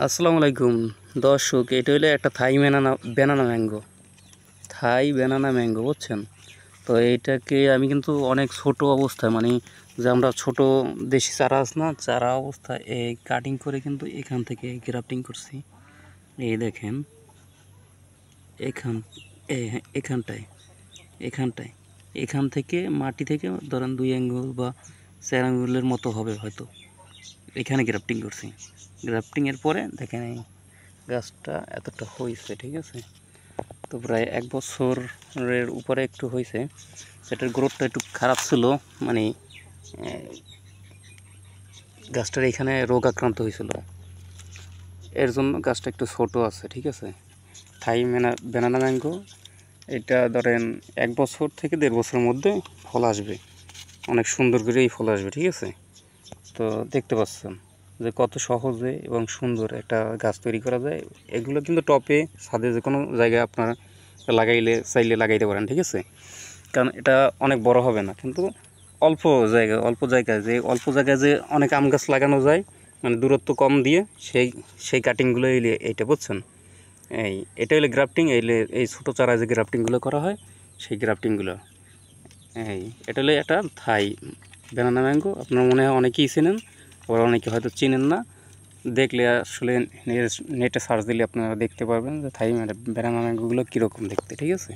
আসসালামু আলাইকুম দর্শক, এটা হলো একটা থাই ব্যানানা ম্যাঙ্গো। থাই ব্যানানা ম্যাঙ্গো বুঝছেন তো? এইটাকে আমি কিন্তু অনেক ছোট অবস্থায়, মানে যে আমরা ছোট দেশি চারা আছে না, চারা অবস্থায় এই কাটিং করে কিন্তু এখান থেকে গ্রাফটিং করছি। এই দেখেন এখান এখানটায় এখানটায় এখান থেকে মাটি থেকে ধরেন 2 আঙ্গুল বা 4 আঙ্গুলের মতো হবে হয়তো, এখানে গ্রাফটিং করছি। গ্রাফটিংয়ের পরে দেখেন এই গাছটা এতটা হয়েছে, ঠিক আছে? তো প্রায় 1 বছরের উপরে একটু হয়েছে। সেটার গ্রোথটা একটু খারাপ ছিল, মানে গাছটার এখানে রোগ আক্রান্ত হয়েছিল, এর জন্য গাছটা একটু ছোট আছে, ঠিক আছে? থাই ব্যানানা ম্যাঙ্গো এটা ধরেন 1 বছর থেকে 1.5 বছরের মধ্যে ফল আসবে, অনেক সুন্দর করে এই ফল আসবে, ঠিক আছে? তো দেখতে পাচ্ছেন যে কত সহজে এবং সুন্দর একটা গাছ তৈরি করা যায়। এগুলো কিন্তু টপে, ছাদে, যে কোনো জায়গায় আপনারা চাইলে লাগাইতে পারেন, ঠিক আছে? কারণ এটা অনেক বড় হবে না, কিন্তু অল্প জায়গায় যে অনেক আম গাছ লাগানো যায়, মানে দূরত্ব কম দিয়ে সেই কাটিংগুলো এইটা বুঝছেন? এটা হলো গ্রাফটিং। এই ছোটো চারায় যে গ্রাফটিংগুলো করা হয়, সেই গ্রাফটিংগুলো এটা হলো একটা থাই ব্যানানা ম্যাঙ্গো। আপনার মনে হয় অনেকেই চেনেন, আবার অনেকে হয়তো চেনেন না। দেখলে আসলে নেটে সার্চ দিলে আপনারা দেখতে পারবেন যে থাই ব্যানানা ম্যাঙ্গোগুলো কীরকম দেখতে, ঠিক আছে?